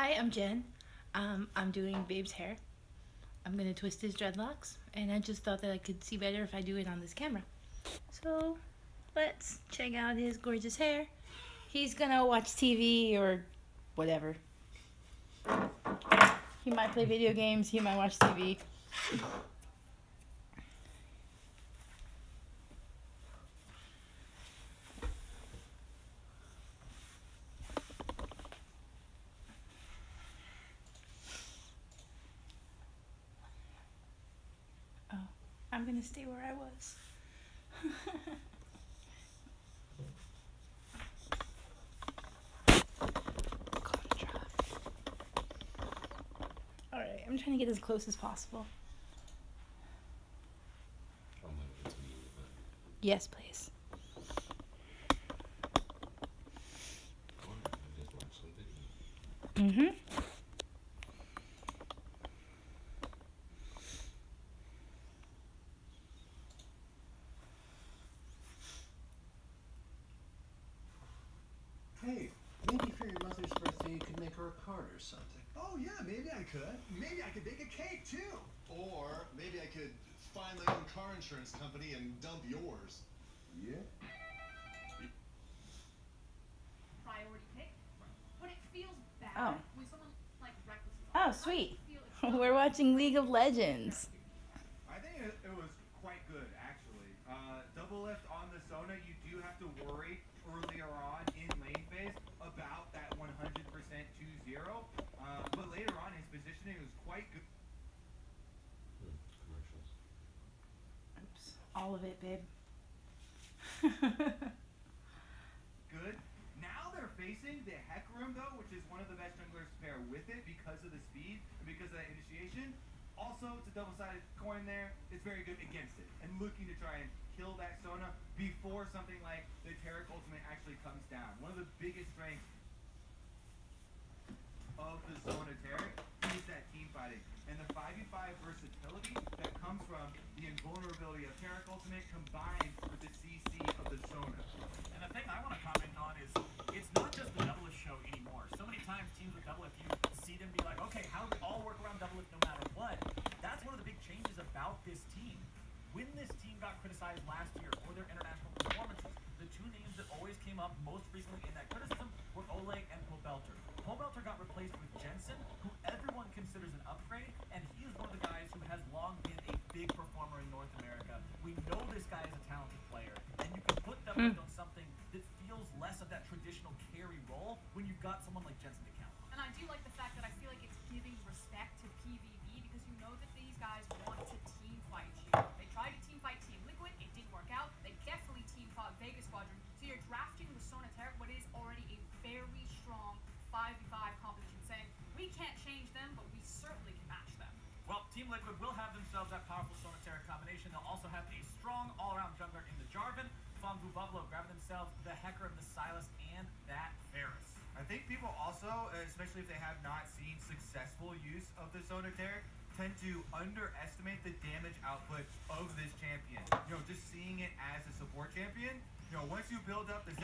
Hi, I'm Jen. I'm doing Babe's hair. I'm gonna twist his dreadlocks, and I just thought that I could see better if I do it on this camera. So let's check out his gorgeous hair. He's gonna watch TV or whatever. He might play video games, he might watch TV. Oh, I'm gonna stay where I was. Alright, I'm trying to get as close as possible. Yes, please. Mm-hmm. Hey, maybe for your mother's birthday you could make her a card or something. Oh yeah, maybe I could. Maybe I could bake a cake too. Or maybe I could find my own car insurance company and dump yours. Yeah? Priority pick, but it feels bad Oh. when someone like reckless is Oh, on. sweet. I feel it's We're watching League of Legends. I think it was quite good, actually. Double lift on the Sona, you do have to worry earlier on in lane phase about that 100% 2-0. But later on, his positioning was quite good. Commercials. Oops. All of it, babe. Good. Now they're facing the Hecarim, though, which is one of the best junglers to pair with it because of the speed and because of that initiation. Also, it's a double-sided coin there. It's very good against it and looking to try and kill that Sona before something like the Taric ultimate actually comes down. One of the biggest strengths of the Sona Taric is that team fighting and the 5v5 versatility that comes from the invulnerability of Taric ultimate combined with the CC of the Sona. And the thing I want to comment on is it's not just the double lift show anymore. So many times teams with double lift, you see them be like, okay, how do we all work around double lift no matter what? That's one of the big changes about this team. When this team got criticized last year for their international performances, the two names that always came up most frequently in that criticism were Oleg and Pobelter. Pobelter got replaced with Jensen, who everyone considers an upgrade, and he is one of the guys who has long been a big performer in North America. We know this guy is a talented player, and you can put double lift on something that feels less of that traditional carry role when you've got someone like Jensen to count on. And I do like the fact that I feel like it's giving respect to PvP because you know that these guys want to team fight you. They tried to team fight Team Liquid, it didn't work out. They definitely team fought Vegas Squadron. So you're drafting with Sona Taric, what is already a very strong 5v5 composition, saying we can't change them, but we certainly can match them. Well, Team Liquid will have themselves that powerful Sona Taric combination. They'll also have a strong all-around jungler in the Jarvan. Fangbu Buffalo grabbing themselves the Hecarim, the Sylas, and that Varus. I think people also, especially if they have not seen successful use of the Sona Taric, tend to underestimate the damage output of this champion. Just seeing it as a support champion, once you build up the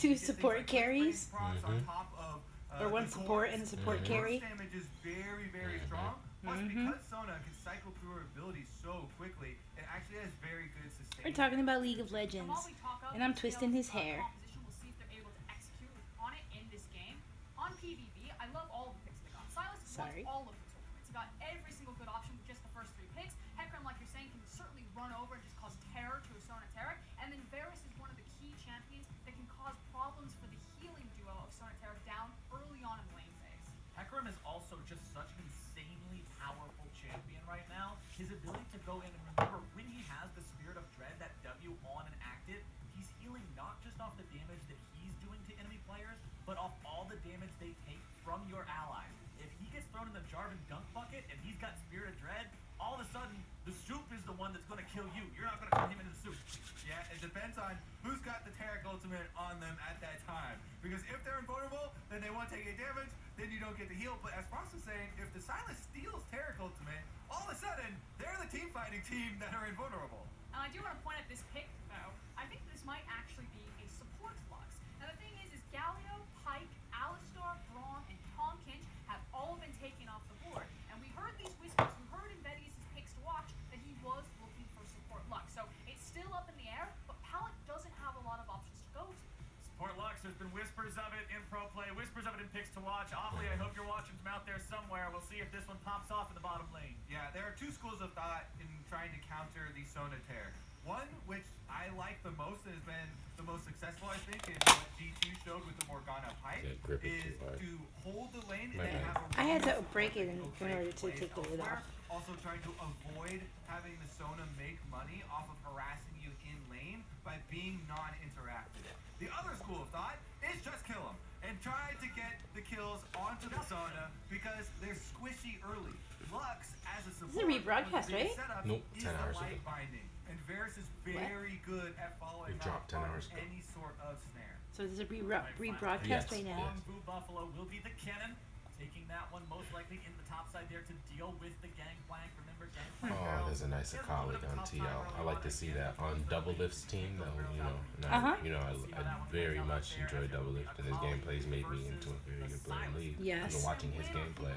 Two support carries? on top of Or one the support cores, and a support the carry? force damage is very, very strong. Plus, because Sona can cycle through her abilities so quickly, it actually has very good sustain. We're talking about League of Legends. And while we talk of And I'm the twisting his hair. composition, we'll see if they're able to execute on it in this game. On PvP, I love all of the picks they got. Sylas Sorry. wants all of his ultimates. He got every single good option with just the first 3 picks. Hecarim, like you're saying, can certainly run over and just cause terror to a Sona Taric. And then Varus is one of the key champions that can cause problems for the healing duo of Sona Taric down early on in the lane phase. Hecarim is also just such an insanely powerful champion right now. His ability to go in and remember when he has the Spirit of Dread, that W on and active, he's healing not just off the damage that he's doing to enemy players, but off all the damage they take from your allies. If he gets thrown in the Jarvan dunk bucket and he's got Spirit of Dread, all of a sudden, the soup is the one that's going to kill you. You're not going to put him in the soup. Yeah, it depends on who's got the Taric ultimate on them at that time. Because if they're invulnerable, then they won't take any damage, then you don't get the heal. But as Frost is saying, if the Sylas steals Taric ultimate, all of a sudden, they're the team fighting team that are invulnerable. And I do want to point at this pick, though. I think this might actually be a support flux. Now the thing is Galio, Pyke, Alistar, Braum, and Tahm Kench have whispers of it in pro play, whispers of it in picks to watch. Awfully, I hope you're watching from out there somewhere. We'll see if this one pops off in the bottom lane. Yeah, there are two schools of thought in trying to counter the Sona tear. One, which I like the most and has been the most successful, I think, in what D2 showed with the Morgana pipe, Yeah, grip it is too hard. to hold the lane and My then bad. have a I had to really break it in tactical order trade to plays take the lid elsewhere. off. Also trying to avoid having the Sona make money off of harassing you in lane by being non-interactive. The other school of thought is just kill them and try to get the kills onto the Sona because they're squishy early. Lux, as a support, rebroadcast, one of the right? biggest setups Nope, is 10 the hours light ago. binding. And Varus is very good at following It dropped up 10 on hours ago. any sort of snare. So this is a Yes, rebroadcast right now. yes. Blue Buffalo will be the cannon, taking that one most likely in the top side there to deal with the gangplank. Remember, gangplank. Oh, there's a nice colleague on TL. I like to see that on Double Lift's team. That you know, and I very much enjoy Double Lift, and his gameplays made me into a very good player in League. Yes. Watching his gameplay,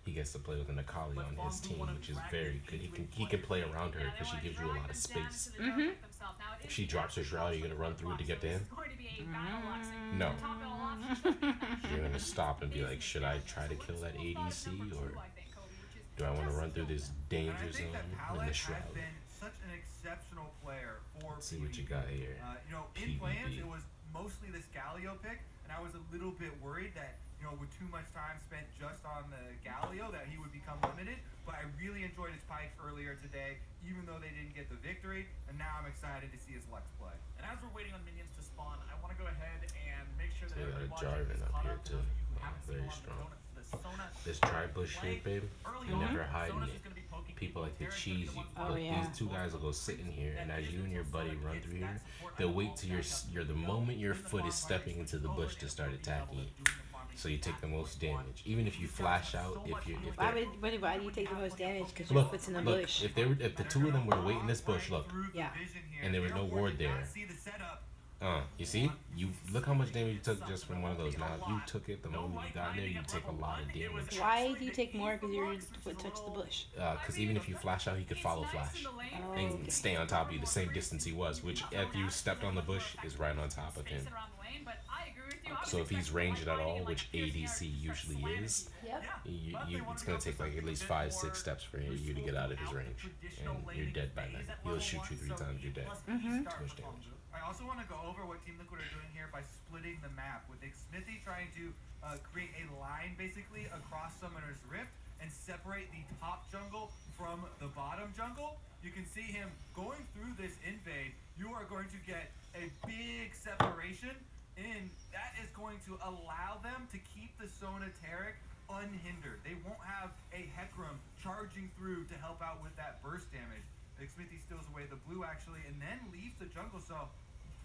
he gets to play with an Akali on his team, which is very good. He can play around her because she gives you a lot of space. If she drops her shroud, are you gonna run through it to get to him? No. You're gonna stop and be like, should I try to kill that ADC, or do I want to run through this danger And I think zone that in Palette the has shroud? been such an exceptional player for Let's see what you PvP. got here. In plans, PvP. it was mostly this Galio pick, and I was a little bit worried that, with too much time spent just on the Galio, that he would become limited. But I really enjoyed his Pyke earlier today, even though they didn't get the victory, and now I'm excited to see his Lux play. And as we're waiting on minions to spawn, I want to go ahead and make sure that So we got a everybody Jarvan is up caught here up. too. For those of you who Wow, haven't seen very him on strong. the Sona This tri-bush play, shape, babe, early you're on, never hiding Sona's it. just gonna be poking People like to Terran's gonna be cheese the you. one Oh, Look, yeah. these two guys will go sit in here, and as you and your buddy run through here, support. they'll I wait till you're the moment your foot is stepping into the bush to start attacking you. So you take the most damage. Even if you flash out, if Why they're why do you take the most damage? Because your look, foot's in the look, bush. if the two of them were to wait in this bush, look, Yeah. and there was no ward there. You see? You look how much damage you took just from one of those. Now, if you took it the moment you got there, you take a lot of damage. Why do you take more? Because your foot touched the bush. Because even if you flash out, he could follow flash and stay on top of you the same distance he was, which if you stepped on the bush is right on top of him. So if he's ranged at all, which ADC usually is, Yep. it's going to take like at least 5-6 steps for you to get out of his range, and you're dead by then. He'll shoot you 3 times, you're dead. Too much damage. I also want to go over what Team Liquid are doing here by splitting the map, with Xmithy trying to create a line basically across Summoner's Rift and separate the top jungle from the bottom jungle. You can see him going through this invade. You are going to get a big separation, and that is going to allow them to keep the Sona Taric unhindered. They won't have a Hecarim charging through to help out with that burst damage. Xmithy steals away the blue actually, and then leaves the jungle, so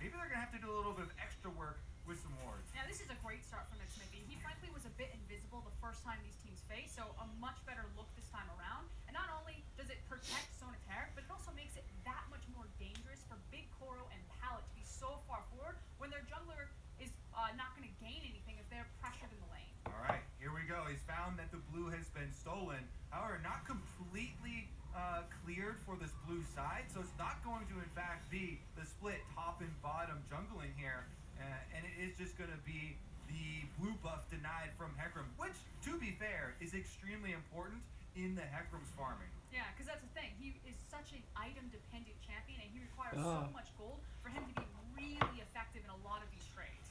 maybe they're gonna have to do a little bit of extra work with some wards. Now this is a great start from Xmithy. He frankly was a bit invisible the first time these teams faced, so a much better look this time around. And not only does it protect Sona Taric, but it also makes it that much more dangerous for Big Koro and Palette to be so far forward when their jungler is not going to gain anything if they're pressured in the lane. All right, here we go. He's found that the blue has been stolen. However, not completely cleared for this blue side, so it's not going to in fact be the split top and bottom jungling here, and it is just going to be the blue buff denied from Hecarim, which, to be fair, is extremely important in the Hecarim's farming. Yeah, because that's the thing. He is such an item-dependent champion, and he requires so much gold for him to be really effective in a lot of these trades.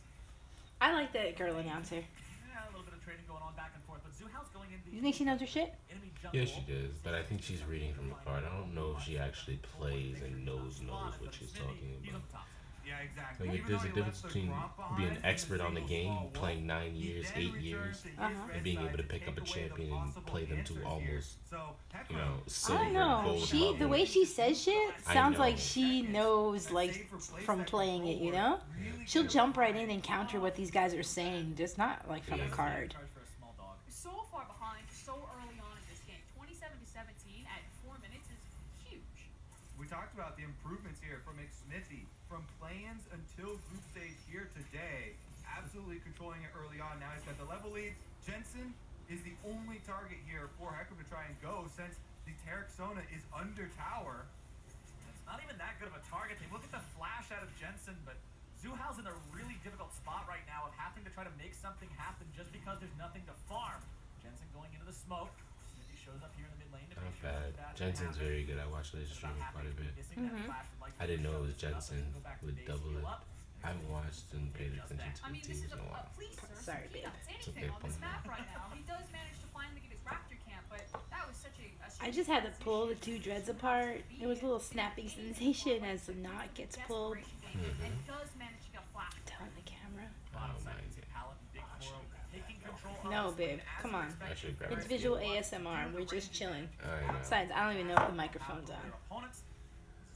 I like that girl announcer. Yeah, a little bit of trading going on back and forth, but Zuhal's going in the You think she knows her shit? enemy jungle. Yeah, she does, but I think she's reading from the card. I don't know if she actually plays and knows what she's talking He's on about. the top. Yeah, exactly. Like, Even there's though a he difference left the between Gromp behind being an in expert the on the single game, small playing wolf, 9 he years, then 8 returned years, to his and being side able to to pick up take a away the champion and possible play them to answers here. almost, So, you Hecarim, know, I silver, don't know. gold She, the level. way she says shit, I sounds know. like she knows, like, from playing it, you know? She'll jump right in and counter what these guys are saying, just not, like, from a card. Charge for a small dog. So far behind, so early on in this game. 27-17 at 4 minutes is huge. we talked about the improvements here from Xmithy, from plans until group stage here today. Absolutely controlling it early on. Now he's got the level lead. Jensen is the only target here for Hecarim to try and go, since the Taric Sona is under tower. It's not even that good of a target. They look at the flash out of Jensen, but Zuhal's in a really difficult spot right now of having to try to make something happen just because there's nothing to farm. Jensen going into the smoke. Smithy shows up here in the mid lane to Not make sure bad. that Jensen's very good. I watched this stream quite a bit. I didn't know it was Jensen with double it. I haven't watched and paid attention to I the mean, this teams is in a while. please, sir. Sorry, He babe. does It's anything okay, on this Paul. map right now. He does manage to finally get his Raptor camp, but that was such a I just had to pull the two dreads apart. It was a little snapping sensation as the knot gets pulled. And does manage to get a flash. On the camera. Bottom Oh side, my you see Pallet and Big Koro taking control of No, this babe. lane as Come you on. expect. I should grab It's it. visual ASMR. We're just chilling. I know. Besides, I don't even know if the microphone's on. Their opponents.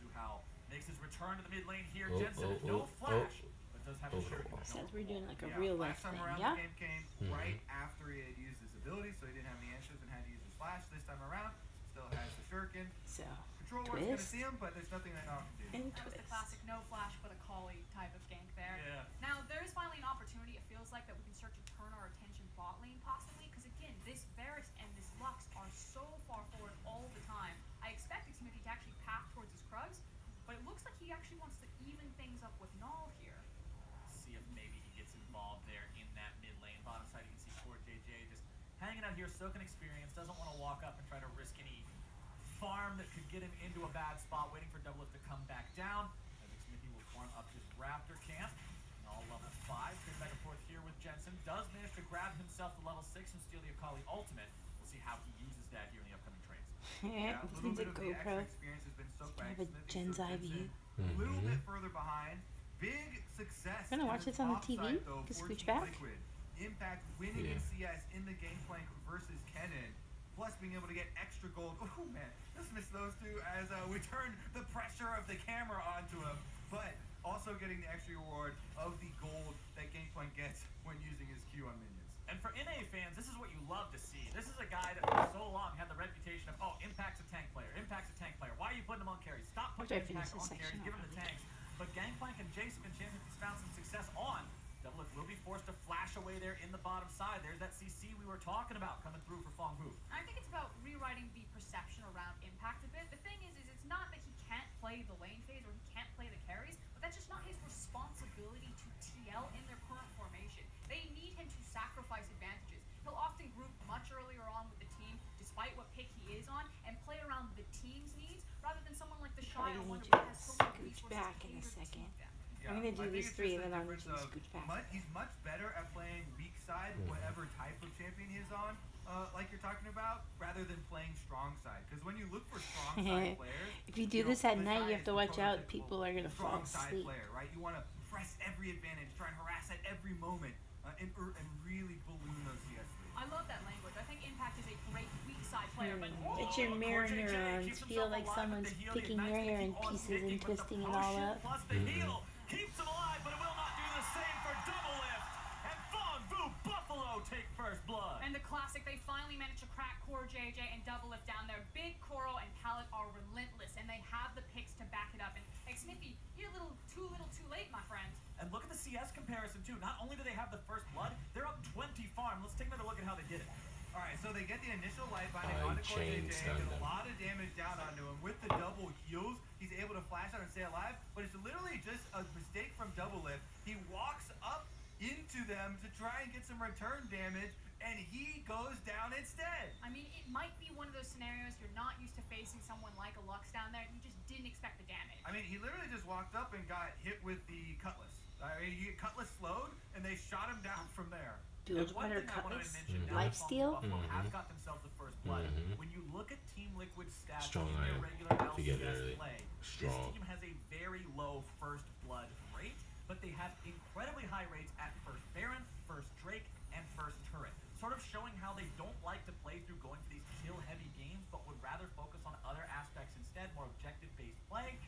Zuhal makes his return to the mid lane here. Oh, Jensen, oh, no oh, flash, but does have a Over the shuriken. wall. Says we're doing like a Yeah, real life last time thing, around yeah? the game came right after he had used his ability, so he didn't have any answers and had to use his flash. This time around, still has the shuriken. So, Control Ward's gonna twist see him, but there's nothing that Nom can do. and That was the twist. classic no flash but a collie type of gank there. Yeah. Now there is finally an opportunity. It feels like that we can start to turn our attention bot lane possibly, because again, this Varus and this Lux are so far forward all the time. I expected Smithy to actually path towards his Krugs, but it looks like he actually wants to even things up with Null here. See if maybe he gets involved there in that mid lane. Bottom side, you can see poor JJ just hanging out here, soaking experience. Doesn't want to walk up and try to risk any farm that could get him into a bad spot, waiting for Double Lift to come back down. I think Smithy will farm up his Raptor camp. And all level 5. Good back and forth here with Jensen. Does manage to grab himself the level 6 and steal the Akali ultimate. We'll see how he uses that here in the upcoming trades. Yeah, This little needs a bit of the GoPro. extra experience has been so I great. have a Smithy, Gen's so eye Jensen, view. a little bit further behind. Big success. Gonna watch in this on the top TV? side, though, Can for scooch Team back? Liquid. Impact winning Yeah. in CS in the Gangplank versus Kennen. Plus being able to get extra gold. Oh man, just missed those two as we turn the pressure of the camera onto him. But also getting the extra reward of the gold that Gangplank gets when using his Q on minions. And for NA fans, this is what you love to see. This is a guy that for so long had the reputation of, oh, Impact's a tank player. Impact's a tank player. Why are you putting him on carries? Stop After I putting finish Impact this on carries. section, Give him the tanks. But Gangplank and Jason and Champions has found some success on. Double Lift will be forced to flash away there in the bottom side. There's that CC we were talking about coming through for Fong Hu. I think it's about rewriting the perception around Impact a bit. The thing is it's not that he can't play the lane phase or he can't play the carries, but that's just not his responsibility to TL in their current formation. They need him to sacrifice advantages. He'll often group much earlier on with the team, despite what pick he is on, and play around the team's needs rather than someone like the Shy or Probably one need who you has to so many scooch resources back in a catered to second. them. I'm gonna do I think these it's three just and a then I'll need difference you to of scooch back. He's much better at playing weak side, whatever type of champion he's on, like you're talking about, rather than playing strong side. Because when you look for strong side players, If you do this know, at the night, Shy you is have to the watch out. prototypical People are gonna fall strong side asleep. player, right? You want to press every advantage, try and harass at every moment, and really balloon those CS leads. I love that language. I think Impact is a great weak side player, but It's your mirror Poor JJ neurons. keeps Feel himself like alive someone's with the heal. picking The your Ignite's hair gonna in keep on pieces picking, and but the twisting it all potion up. Plus the heal keeps him alive, but it will not do the same for Double Lift. And Fong Fu Buffalo take first blood. And the classic, they finally managed to crack Core JJ and Double Lift down there. Big Coral and Pallet are relentless, and they have the picks to back it up. And hey, Smithy, you're a little too late, my friend. And look at the CS comparison too. Not only do they have the first blood, they're up 20 farm. Let's take another look at how they did it. All right, so they get the initial light binding Oh, onto he Core chain JJ, stunned get a him. lot of damage down onto him. With the double heals, he's able to flash out and stay alive, but it's literally just a mistake from Double Lift. He walks up into them to try and get some return damage, and he goes down instead. I mean, it might be one of those scenarios you're not used to facing someone like a Lux down there, and you just didn't expect the damage. I mean, he literally just walked up and got hit with the Cutlass. I mean, he get Cutlass slowed, and they shot him down from there. Dude, One better thing I wanted to cutlass. mention now that Lifesteal? Buffalo has got themselves the first blood. When you look at Team Liquid's stats Strong in their iron. regular If you get it LCS early. play, Strong. this team has a very low first blood rate, but they have incredibly high rates at first Baron, first Drake, and first Turret. Sort of showing how they don't like to play through going for these kill-heavy games, but would rather focus on other aspects instead, more objective-based play.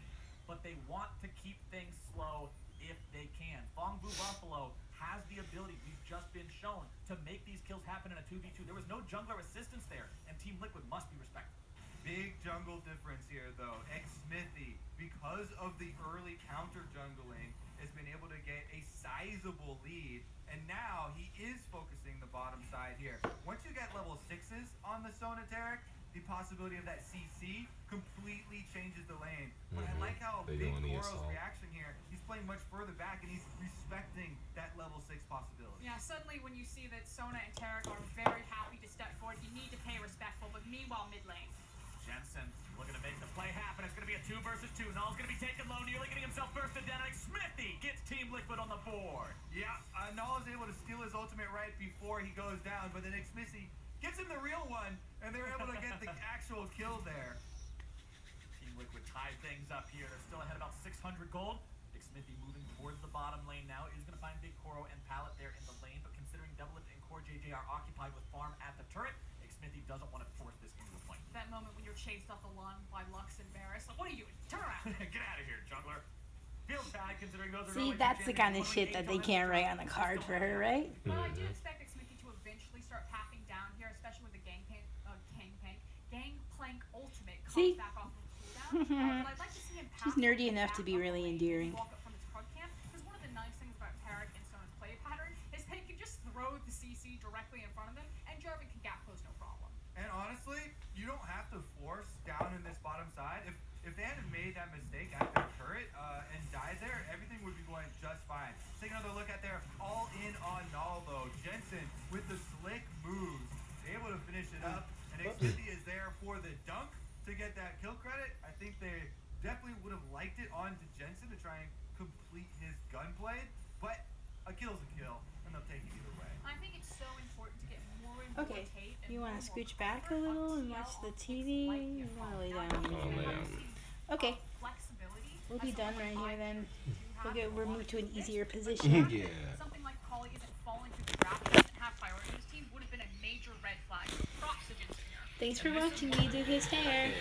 But they want to keep things slow if they can. Fong Fu Buffalo has the ability, we've just been shown, to make these kills happen in a 2v2. There was no jungler assistance there, and Team Liquid must be respected. Big jungle difference here, though. Smithy, because of the early counter jungling, has been able to get a sizable lead, and now he is focusing the bottom side here. Once you get level 6s on the Sonateric, the possibility of that CC completely changes the lane. But I like how They Big go on the Koro's assault. reaction here. He's playing much further back, and he's respecting that level 6 possibility. Yeah, suddenly when you see that Sona and Tarek are very happy to step forward, you need to pay respectful, but meanwhile mid lane. Jensen looking to make the play happen. It's going to be a 2 versus 2. Null's going to be taken low, nearly getting himself bursted down. Like Smithy gets Team Liquid on the board. Yeah, Null is able to steal his ultimate right before he goes down, but then Smithy gets him the real one, and they're able to get the actual kill there. Team Liquid tie things up here. They're still ahead about 600 gold. Big Smithy moving towards the bottom lane now. Is going to find Big Koro and Pallet there in the lane, but considering Doublelift and Core JJ are occupied with farm at the turret, Smithy doesn't want to force this into a point. That moment when you're chased off the lawn by Lux and Varus, like, what are you doing? Turn around! Get out of here, jungler. Feels bad considering those are See, that's the kind of shit that they can't write on a card for her, right? Well, I do expect Smithy to eventually start packing down here, especially with the Gangplank ultimate comes See? back off of cooldown. But I'd like to see him She's pass nerdy the enough back to be up the really lane and endearing. walk up from his crud camp, because one of the nice things about Tarek and Sona's play pattern is they can just throw the CC directly in front of them, and Jarvan can gap close no problem. And honestly, you don't have to force down in this bottom side. If they hadn't made that mistake at their turret and died there, everything would be going just fine. Take another look at their all in on Null though. Jensen with the slick moves, able to finish it up. And Xfinity is there for the dunk to get that kill credit. I think they definitely would have liked it onto Jensen to try and complete his gunplay, but a kill's a kill, and they'll take it either way. I think it's so important to get more and more Okay, tape and you more want to and more scooch back a comfort on little and TL watch the on TV? like You your want to phone. lay Now, down? you I'll lay have down. seen, Okay, flexibility. we'll be as done someone right here like then. you We'll have we're a lot moved to an of this, easier but position. Yeah. something like Polly isn't falling through the draft, doesn't have priority in this team, would have been a major red flag. Props to Jensen here. Thanks for watching me do his hair.